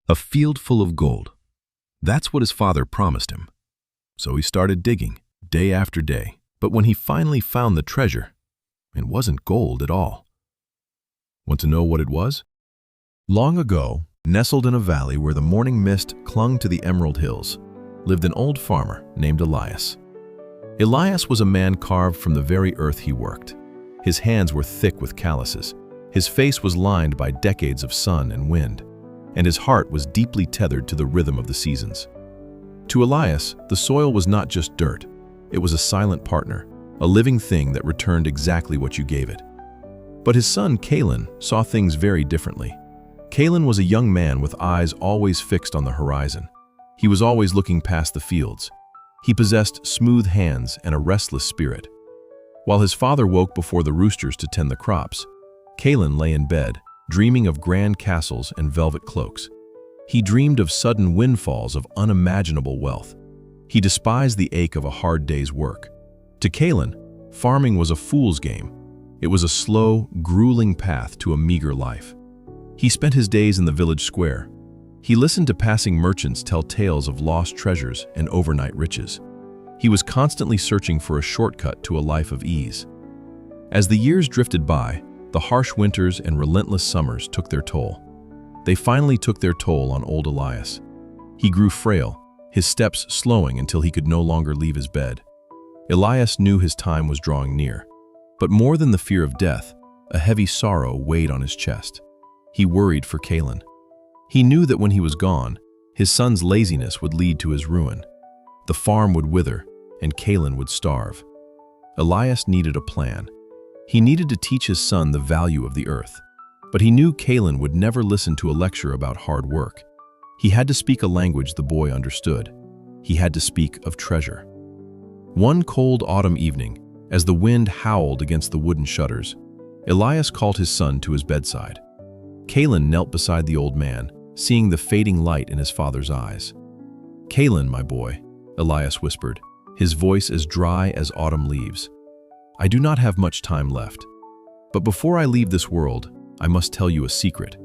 A field full of gold. That's what his father promised him. So he started digging, day after day. But when he finally found the treasure, it wasn't gold at all. Want to know what it was? Long ago, nestled in a valley where the morning mist clung to the emerald hills, lived an old farmer named Elias. Elias was a man carved from the very earth he worked. His hands were thick with calluses. His face was lined by decades of sun and wind, and his heart was deeply tethered to the rhythm of the seasons. To Elias, the soil was not just dirt. It was a silent partner, a living thing that returned exactly what you gave it. But his son, Kaelen, saw things very differently. Kaelen was a young man with eyes always fixed on the horizon. He was always looking past the fields. He possessed smooth hands and a restless spirit. While his father woke before the roosters to tend the crops, Kaelen lay in bed, dreaming of grand castles and velvet cloaks. He dreamed of sudden windfalls of unimaginable wealth. He despised the ache of a hard day's work. To Kaelen, farming was a fool's game. It was a slow, grueling path to a meager life. He spent his days in the village square. He listened to passing merchants tell tales of lost treasures and overnight riches. He was constantly searching for a shortcut to a life of ease. As the years drifted by, the harsh winters and relentless summers took their toll. They finally took their toll on old Elias. He grew frail, his steps slowing until he could no longer leave his bed. Elias knew his time was drawing near. But more than the fear of death, a heavy sorrow weighed on his chest. He worried for Kaelen. He knew that when he was gone, his son's laziness would lead to his ruin. The farm would wither, and Kaelen would starve. Elias needed a plan. He needed to teach his son the value of the earth. But he knew Kaelen would never listen to a lecture about hard work. He had to speak a language the boy understood. He had to speak of treasure. One cold autumn evening, as the wind howled against the wooden shutters, Elias called his son to his bedside. Kaelen knelt beside the old man, seeing the fading light in his father's eyes. "Kaelen, my boy," Elias whispered, his voice as dry as autumn leaves. "I do not have much time left. But before I leave this world, I must tell you a secret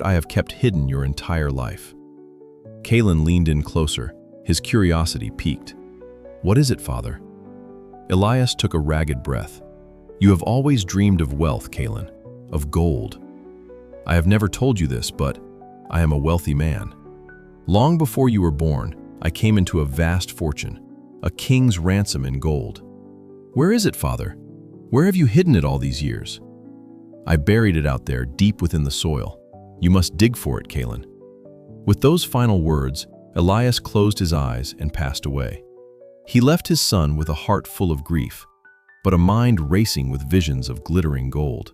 I have kept hidden your entire life." Kaelen leaned in closer, his curiosity piqued. "What is it, father?" Elias took a ragged breath. "You have always dreamed of wealth, Kaelen, of gold. I have never told you this, but I am a wealthy man. Long before you were born, I came into a vast fortune, a king's ransom in gold. Where is it, father? Where have you hidden it all these years?" "I buried it out there, deep within the soil. You must dig for it, Kaelen." With those final words, Elias closed his eyes and passed away. He left his son with a heart full of grief, but a mind racing with visions of glittering gold.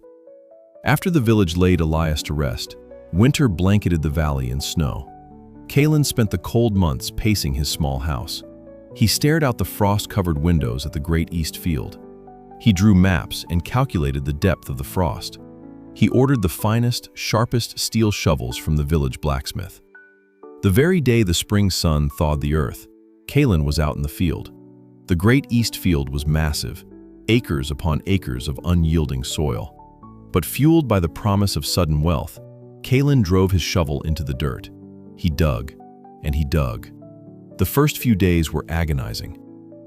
After the village laid Elias to rest, winter blanketed the valley in snow. Kaelen spent the cold months pacing his small house. He stared out the frost-covered windows at the great east field. He drew maps and calculated the depth of the frost. He ordered the finest, sharpest steel shovels from the village blacksmith. The very day the spring sun thawed the earth, Kaelen was out in the field. The great east field was massive, acres upon acres of unyielding soil. But fueled by the promise of sudden wealth, Kaelen drove his shovel into the dirt. He dug, and he dug. The first few days were agonizing.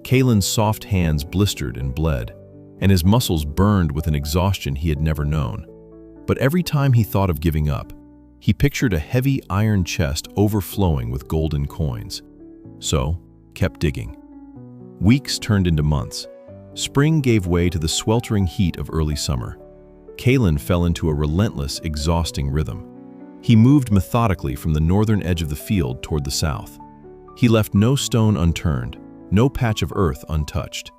Kaelen's soft hands blistered and bled, and his muscles burned with an exhaustion he had never known. But every time he thought of giving up, he pictured a heavy iron chest overflowing with golden coins. So, kept digging. Weeks turned into months. Spring gave way to the sweltering heat of early summer. Kaelen fell into a relentless, exhausting rhythm. He moved methodically from the northern edge of the field toward the south. He left no stone unturned, no patch of earth untouched.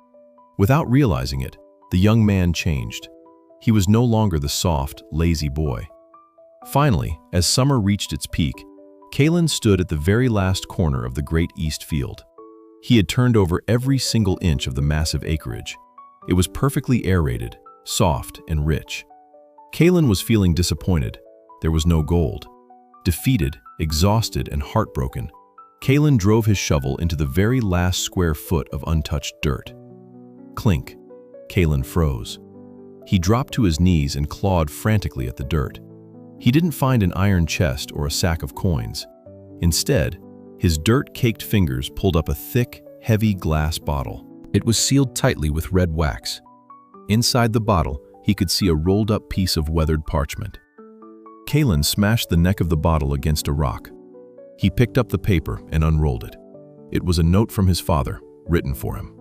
Without realizing it, the young man changed. He was no longer the soft, lazy boy. Finally, as summer reached its peak, Kaelen stood at the very last corner of the great east field. He had turned over every single inch of the massive acreage. It was perfectly aerated, soft and rich. Kaelen was feeling disappointed. There was no gold. Defeated, exhausted, and heartbroken, Kaelen drove his shovel into the very last square foot of untouched dirt. Clink. Kaelen froze. He dropped to his knees and clawed frantically at the dirt. He didn't find an iron chest or a sack of coins. Instead, his dirt-caked fingers pulled up a thick, heavy glass bottle. It was sealed tightly with red wax. Inside the bottle, he could see a rolled-up piece of weathered parchment. Kaelen smashed the neck of the bottle against a rock. He picked up the paper and unrolled it. It was a note from his father, written for him.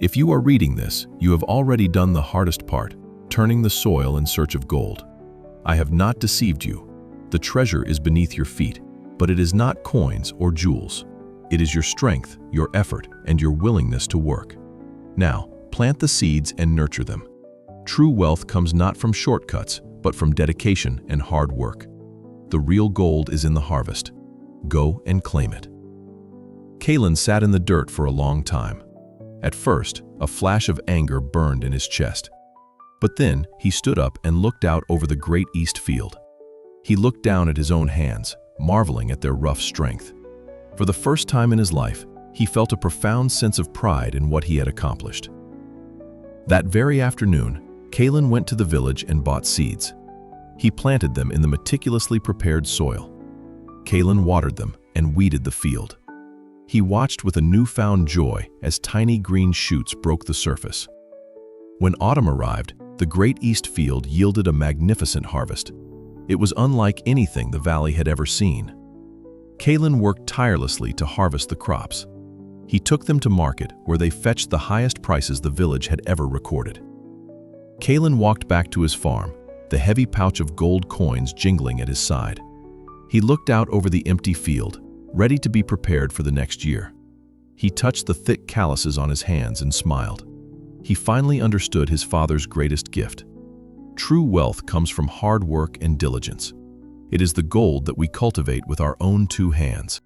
If you are reading this, you have already done the hardest part, turning the soil in search of gold. I have not deceived you. The treasure is beneath your feet, but it is not coins or jewels. It is your strength, your effort, and your willingness to work. Now, plant the seeds and nurture them. True wealth comes not from shortcuts, but from dedication and hard work. The real gold is in the harvest. Go and claim it. Kaelen sat in the dirt for a long time. At first, a flash of anger burned in his chest. But then, he stood up and looked out over the great east field. He looked down at his own hands, marveling at their rough strength. For the first time in his life, he felt a profound sense of pride in what he had accomplished. That very afternoon, Kaelen went to the village and bought seeds. He planted them in the meticulously prepared soil. Kaelen watered them and weeded the field. He watched with a newfound joy as tiny green shoots broke the surface. When autumn arrived, the great east field yielded a magnificent harvest. It was unlike anything the valley had ever seen. Kaelen worked tirelessly to harvest the crops. He took them to market, where they fetched the highest prices the village had ever recorded. Kaelen walked back to his farm, the heavy pouch of gold coins jingling at his side. He looked out over the empty field, ready to be prepared for the next year. He touched the thick calluses on his hands and smiled. He finally understood his father's greatest gift. True wealth comes from hard work and diligence. It is the gold that we cultivate with our own two hands.